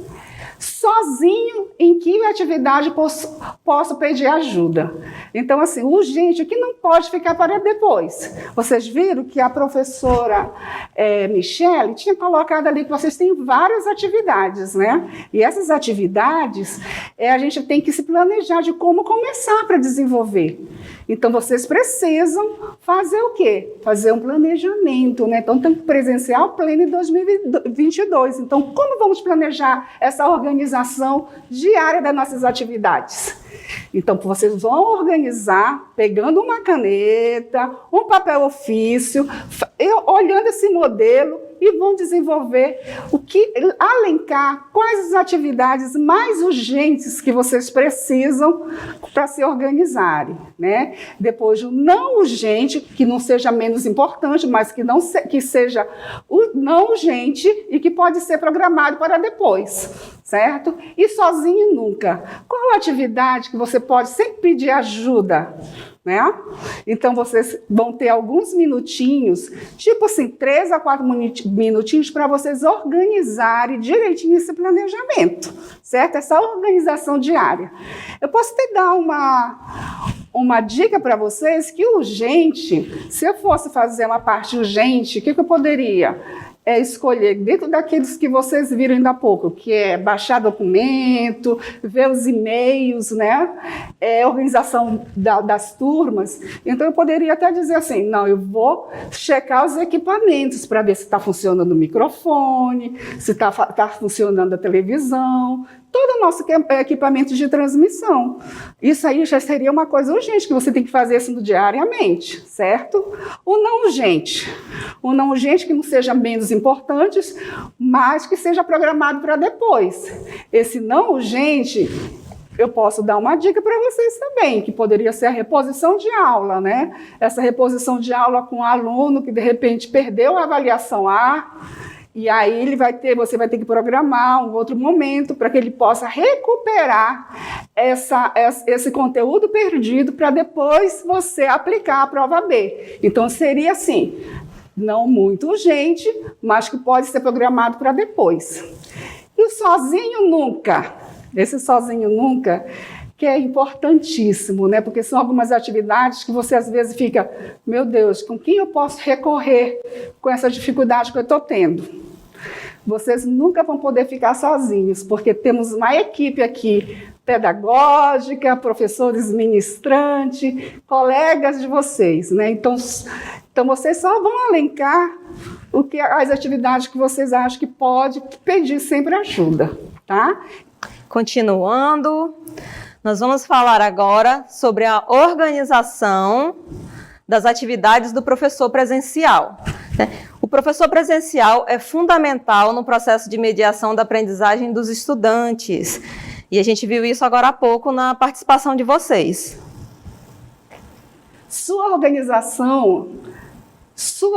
Sozinho, em que atividade posso pedir ajuda. Então, assim, urgente, o que não pode ficar para depois. Vocês viram que a professora Michele tinha colocado ali que vocês têm várias atividades, né? E essas atividades, a gente tem que se planejar de como começar para desenvolver. Então, vocês precisam fazer o quê? Fazer um planejamento, né? Então, tem Presencial Planner 2022. Então, como vamos planejar essa organização diária das nossas atividades? Então, vocês vão organizar pegando uma caneta, um papel ofício, olhando esse modelo e vão desenvolver alencar quais as atividades mais urgentes que vocês precisam para se organizarem, né? Depois, o não urgente, que não seja menos importante, mas que seja não urgente e que pode ser programado para depois, certo? E sozinho nunca. Qual a atividade que você pode sempre pedir ajuda? Né? Então, vocês vão ter alguns minutinhos, tipo assim, 3 a 4 minutinhos para vocês organizarem direitinho esse planejamento, certo? Essa organização diária. Eu posso te dar uma dica para vocês que urgente, se eu fosse fazer uma parte urgente, o que eu poderia escolher dentro daqueles que vocês viram ainda há pouco, que é baixar documento, ver os e-mails, né? Organização das turmas. Então, eu poderia até dizer assim, não, eu vou checar os equipamentos para ver se está funcionando o microfone, se está funcionando a televisão, todo o nosso equipamento de transmissão. Isso aí já seria uma coisa urgente, que você tem que fazer isso diariamente, certo? O não urgente. O não urgente que não seja menos importante, mas que seja programado para depois. Esse não urgente, eu posso dar uma dica para vocês também, que poderia ser a reposição de aula, né? Essa reposição de aula com um aluno que, de repente, perdeu a avaliação A, e aí você vai ter que programar um outro momento para que ele possa recuperar esse conteúdo perdido para depois você aplicar a prova B. Então, seria assim, não muito urgente, mas que pode ser programado para depois. E o sozinho nunca. Esse sozinho nunca, que é importantíssimo, né? Porque são algumas atividades que você às vezes fica, meu Deus, com quem eu posso recorrer com essa dificuldade que eu estou tendo? Vocês nunca vão poder ficar sozinhos, porque temos uma equipe aqui pedagógica, professores ministrantes, colegas de vocês, né? Então vocês só vão alencar as atividades que vocês acham que pode pedir sempre ajuda, tá? Continuando, nós vamos falar agora sobre a organização das atividades do professor presencial, né? O professor presencial é fundamental no processo de mediação da aprendizagem dos estudantes. E a gente viu isso agora há pouco na participação de vocês. Sua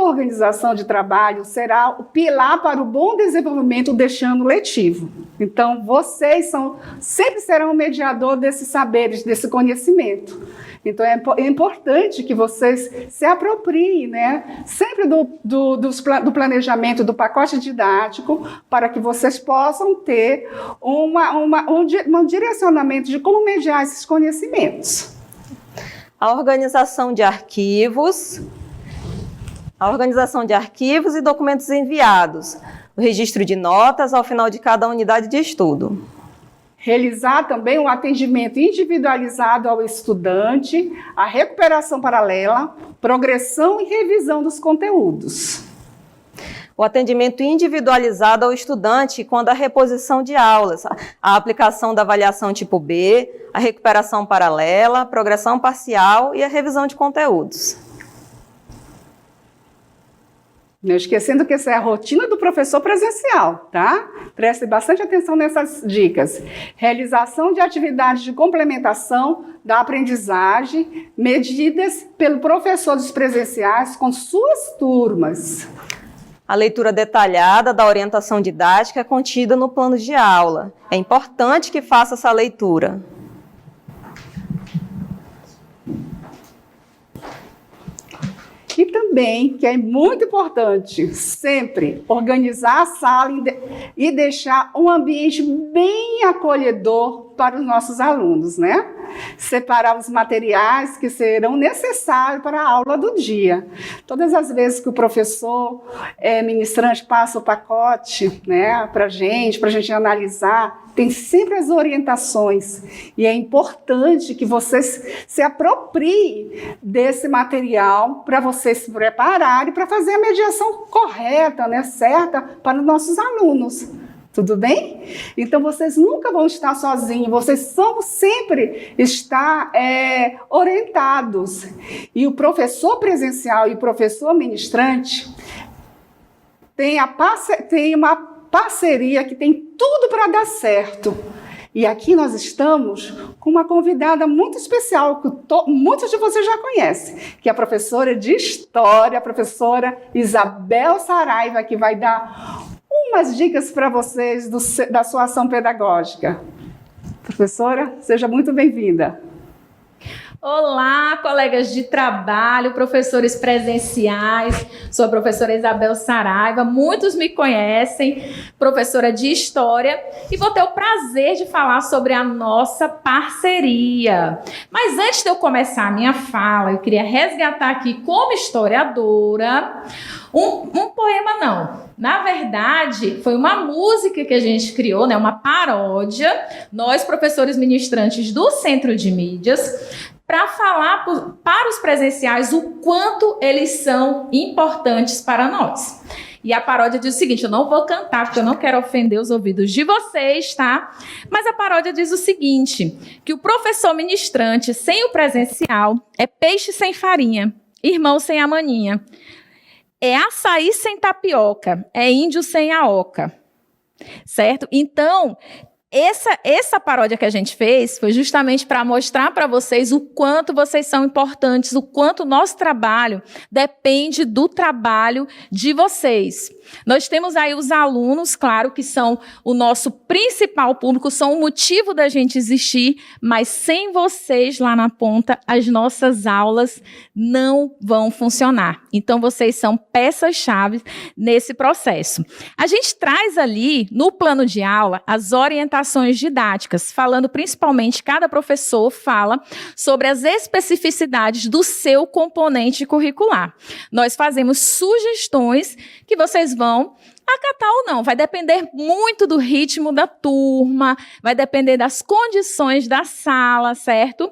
organização de trabalho será o pilar para o bom desenvolvimento deste ano letivo. Então, vocês sempre serão o mediador desses saberes, desse conhecimento. Então, é importante que vocês se apropriem, né, sempre do planejamento do pacote didático, para que vocês possam ter um direcionamento de como mediar esses conhecimentos. A organização de arquivos e documentos enviados, o registro de notas ao final de cada unidade de estudo. Realizar também um atendimento individualizado ao estudante, a recuperação paralela, progressão e revisão dos conteúdos. O atendimento individualizado ao estudante quando a reposição de aulas, a aplicação da avaliação tipo B, a recuperação paralela, a progressão parcial e a revisão de conteúdos. Não esquecendo que essa é a rotina do professor presencial, tá? Preste bastante atenção nessas dicas. Realização de atividades de complementação da aprendizagem, medidas pelo professor dos presenciais com suas turmas. A leitura detalhada da orientação didática contida no plano de aula. É importante que faça essa leitura. E também, que é muito importante, sempre organizar a sala e deixar um ambiente bem acolhedor para os nossos alunos, né? Separar os materiais que serão necessários para a aula do dia. Todas as vezes que o professor ministrante passa o pacote, né, para a gente analisar, tem sempre as orientações. E é importante que vocês se apropriem desse material para vocês se prepararem para fazer a mediação correta, né, certa para os nossos alunos. Tudo bem? Então, vocês nunca vão estar sozinhos, vocês vão sempre estar orientados. E o professor presencial e o professor ministrante tem uma parceria que tem tudo para dar certo. E aqui nós estamos com uma convidada muito especial, que muitos de vocês já conhecem, que é a professora de História, a professora Isabel Saraiva, que vai dar umas dicas para vocês da sua ação pedagógica. Professora, seja muito bem-vinda. Olá, colegas de trabalho, professores presenciais. Sou a professora Isabel Saraiva, muitos me conhecem, professora de História, e vou ter o prazer de falar sobre a nossa parceria. Mas antes de eu começar a minha fala, eu queria resgatar aqui, como historiadora, um poema não. Na verdade, foi uma música que a gente criou, né, uma paródia, nós, professores ministrantes do Centro de Mídias, para falar para os presenciais o quanto eles são importantes para nós. E a paródia diz o seguinte, eu não vou cantar porque eu não quero ofender os ouvidos de vocês, tá? Mas a paródia diz o seguinte, que o professor ministrante sem o presencial é peixe sem farinha, irmão sem a maninha. É açaí sem tapioca, é índio sem a oca, certo? Então, essa paródia que a gente fez foi justamente para mostrar para vocês o quanto vocês são importantes, o quanto o nosso trabalho depende do trabalho de vocês. Nós temos aí os alunos, claro, que são o nosso principal público, são o motivo da gente existir, mas sem vocês lá na ponta, as nossas aulas não vão funcionar. Então, vocês são peças-chave nesse processo. A gente traz ali, no plano de aula, as orientações didáticas, falando principalmente, cada professor fala sobre as especificidades do seu componente curricular. Nós fazemos sugestões que vocês vão acatar ou não, vai depender muito do ritmo da turma, vai depender das condições da sala, certo?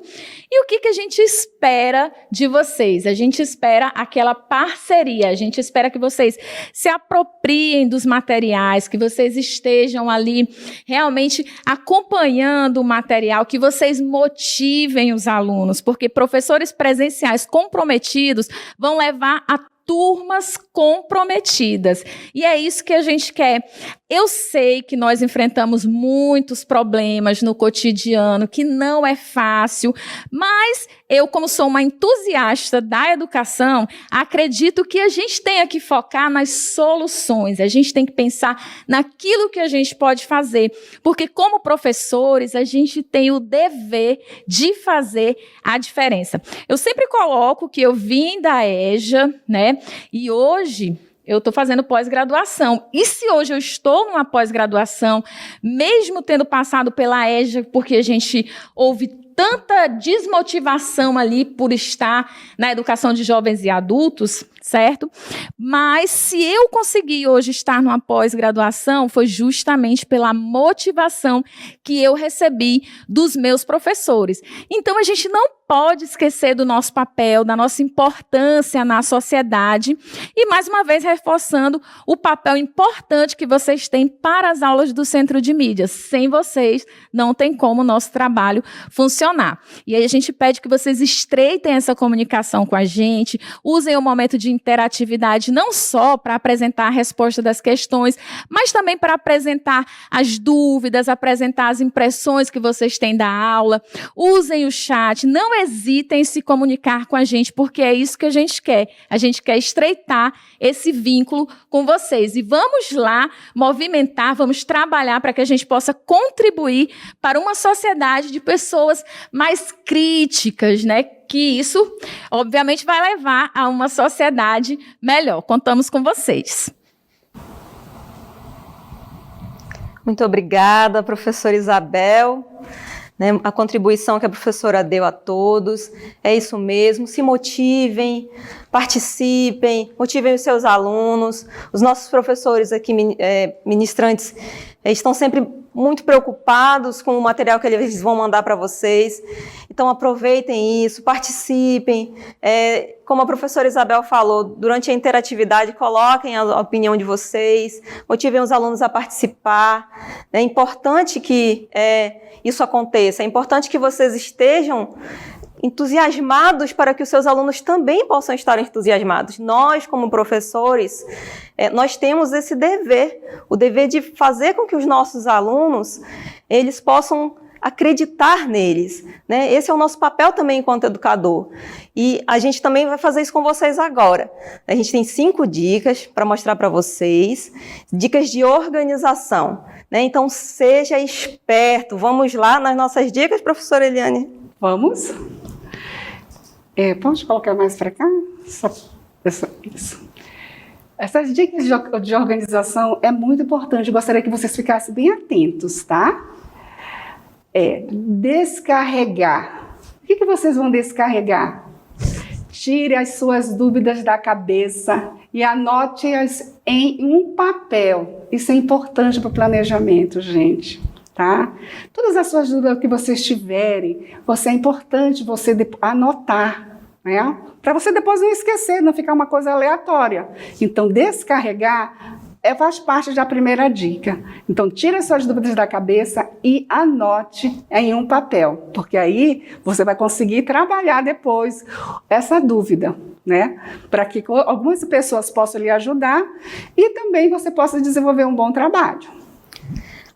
E o que a gente espera de vocês? A gente espera aquela parceria, a gente espera que vocês se apropriem dos materiais, que vocês estejam ali realmente acompanhando o material, que vocês motivem os alunos, porque professores presenciais comprometidos vão levar a turmas comprometidas. E é isso que a gente quer. Eu sei que nós enfrentamos muitos problemas no cotidiano, que não é fácil, mas eu, como sou uma entusiasta da educação, acredito que a gente tenha que focar nas soluções, a gente tem que pensar naquilo que a gente pode fazer, porque como professores, a gente tem o dever de fazer a diferença. Eu sempre coloco que eu vim da EJA, né? E hoje eu estou fazendo pós-graduação. E se hoje eu estou numa pós-graduação, mesmo tendo passado pela EJA, porque a gente ouve tanta desmotivação ali por estar na educação de jovens e adultos, certo? Mas se eu consegui hoje estar numa pós-graduação, foi justamente pela motivação que eu recebi dos meus professores. Então, a gente não pode esquecer do nosso papel, da nossa importância na sociedade e, mais uma vez, reforçando o papel importante que vocês têm para as aulas do Centro de Mídias. Sem vocês, não tem como o nosso trabalho funcionar. E aí a gente pede que vocês estreitem essa comunicação com a gente, usem o momento de interatividade não só para apresentar a resposta das questões, mas também para apresentar as dúvidas, apresentar as impressões que vocês têm da aula. Usem o chat, não hesitem em se comunicar com a gente, porque é isso que a gente quer. A gente quer estreitar esse vínculo com vocês. E vamos lá movimentar, vamos trabalhar para que a gente possa contribuir para uma sociedade de pessoas mais críticas, né? Que isso, obviamente, vai levar a uma sociedade melhor. Contamos com vocês. Muito obrigada, professora Isabel. A contribuição que a professora deu a todos, é isso mesmo, se motivem, participem, motivem os seus alunos. Os nossos professores aqui, ministrantes, estão sempre muito preocupados com o material que eles vão mandar para vocês. Então, aproveitem isso, participem. Como a professora Isabel falou, durante a interatividade, coloquem a opinião de vocês, motivem os alunos a participar. É importante que isso aconteça, é importante que vocês estejam entusiasmados para que os seus alunos também possam estar entusiasmados. Nós, como professores, nós temos esse dever, o dever de fazer com que os nossos alunos, eles possam acreditar neles, né? Esse é o nosso papel também enquanto educador. E a gente também vai fazer isso com vocês agora. A gente tem 5 dicas para mostrar para vocês, dicas de organização, né? Então, seja esperto. Vamos lá nas nossas dicas, professora Eliane? Vamos? Pode colocar mais para cá? Isso. Essas dicas de organização é muito importante. Gostaria que vocês ficassem bem atentos, tá? Descarregar. O que vocês vão descarregar? Tire as suas dúvidas da cabeça e anote-as em um papel. Isso é importante para o planejamento, gente. Tá? Todas as suas dúvidas que vocês tiverem, é importante você anotar, né? Para você depois não esquecer, não ficar uma coisa aleatória. Então, descarregar faz parte da primeira dica. Então, tire as suas dúvidas da cabeça e anote em um papel, porque aí você vai conseguir trabalhar depois essa dúvida, né? Para que algumas pessoas possam lhe ajudar e também você possa desenvolver um bom trabalho.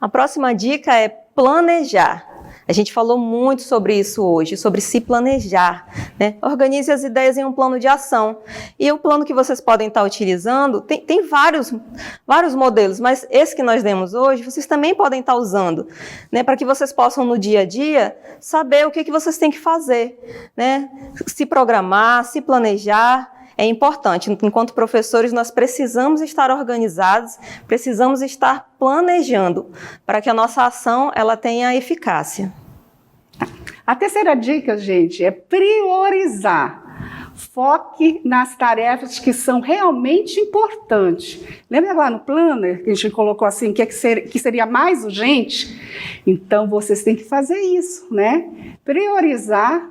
A próxima dica é planejar. A gente falou muito sobre isso hoje, sobre se planejar, né? Organize as ideias em um plano de ação. E o plano que vocês podem estar utilizando, tem vários modelos, mas esse que nós demos hoje, vocês também podem estar usando, né? Para que vocês possam, no dia a dia, saber o que vocês têm que fazer, né? Se programar, se planejar. É importante. Enquanto professores, nós precisamos estar organizados, precisamos estar planejando para que a nossa ação ela tenha eficácia. A terceira dica, gente, é priorizar. Foque nas tarefas que são realmente importantes. Lembra lá no planner que a gente colocou assim, que seria mais urgente? Então, vocês têm que fazer isso, né? Priorizar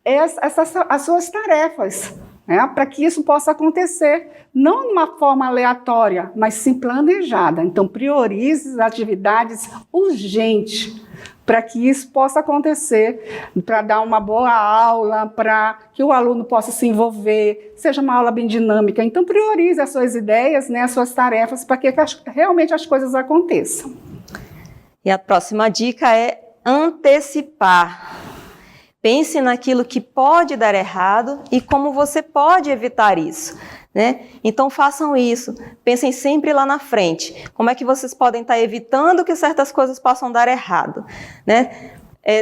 as suas tarefas. Para que isso possa acontecer, não de uma forma aleatória, mas sim planejada. Então, priorize as atividades urgentes. para que isso possa acontecer, para dar uma boa aula, para que o aluno possa se envolver, seja uma aula bem dinâmica. Então, priorize as suas ideias, né, as suas tarefas, para que realmente as coisas aconteçam. E a próxima dica é antecipar. Pense naquilo que pode dar errado e como você pode evitar isso, né? Então façam isso, pensem sempre lá na frente. Como é que vocês podem estar evitando que certas coisas possam dar errado, né?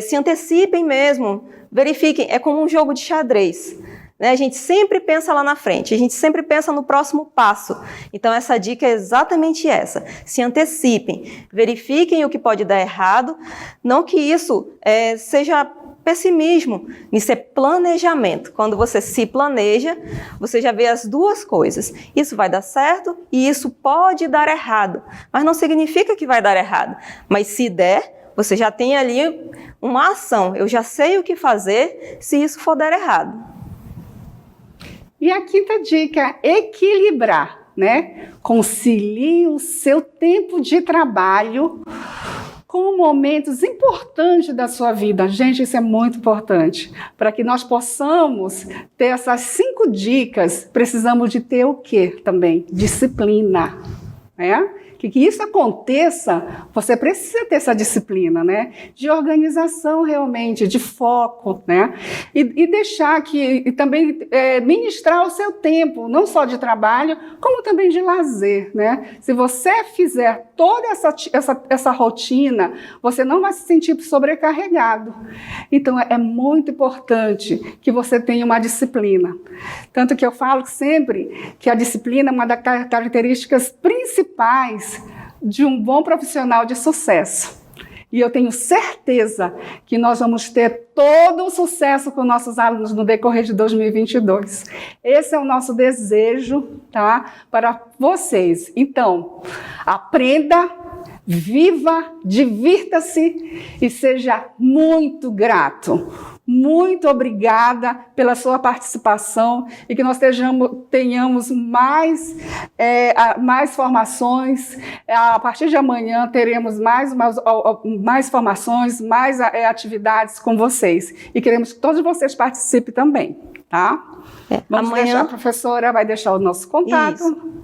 Se antecipem mesmo, verifiquem, é como um jogo de xadrez. A gente sempre pensa lá na frente, a gente sempre pensa no próximo passo. Então essa dica é exatamente essa. Se antecipem, verifiquem o que pode dar errado, não que isso seja pessimismo, isso é planejamento. Quando você se planeja, você já vê as duas coisas. Isso vai dar certo e isso pode dar errado, mas não significa que vai dar errado. Mas se der, você já tem ali uma ação, eu já sei o que fazer se isso for dar errado. E a quinta dica é equilibrar, né? Concilie o seu tempo de trabalho com momentos importantes da sua vida. Gente, isso é muito importante. Para que nós possamos ter essas 5 dicas, precisamos de ter o quê também? Disciplina, né? Que isso aconteça, você precisa ter essa disciplina, né? De organização realmente, de foco, né? E deixar e também ministrar o seu tempo, não só de trabalho, como também de lazer, né? Se você fizer toda essa rotina, você não vai se sentir sobrecarregado. Então, é muito importante que você tenha uma disciplina. Tanto que eu falo sempre que a disciplina é uma das características principais de um bom profissional de sucesso. E eu tenho certeza que nós vamos ter todo o sucesso com nossos alunos no decorrer de 2022. Esse é o nosso desejo, tá? Para vocês. Então, aprenda, viva, divirta-se e seja muito grato. Muito obrigada pela sua participação e que nós tenhamos mais formações. A partir de amanhã teremos mais formações, mais atividades com vocês. E queremos que todos vocês participem também, tá? Vamos deixar, a professora vai deixar o nosso contato. Isso.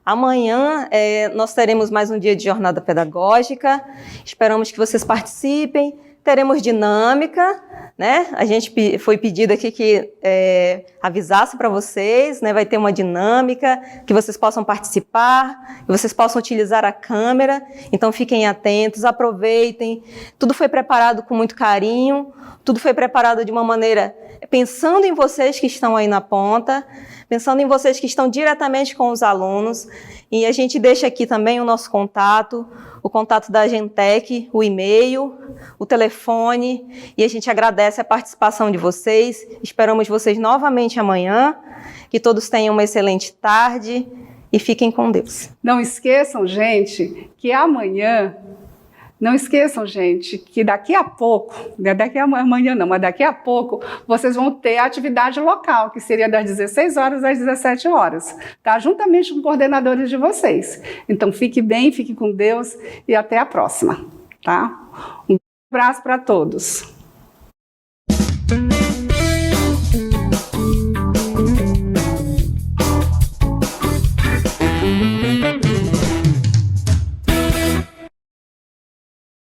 Amanhã nós teremos mais um dia de jornada pedagógica. Esperamos que vocês participem. Teremos dinâmica, né? A gente foi pedido aqui que avisasse para vocês, né? Vai ter uma dinâmica, que vocês possam participar, que vocês possam utilizar a câmera. Então fiquem atentos, aproveitem. Tudo foi preparado com muito carinho, tudo foi preparado de uma maneira pensando em vocês que estão aí na ponta, pensando em vocês que estão diretamente com os alunos. E a gente deixa aqui também o nosso contato, o contato da Gentec, o e-mail, o telefone, e a gente agradece a participação de vocês. Esperamos vocês novamente amanhã, que todos tenham uma excelente tarde e fiquem com Deus. Não esqueçam, gente, que amanhã, que daqui a pouco, amanhã não, mas daqui a pouco, vocês vão ter a atividade local, que seria das 16 horas às 17 horas, tá? Juntamente com coordenadores de vocês. Então, fique bem, fique com Deus e até a próxima, tá? Um abraço para todos.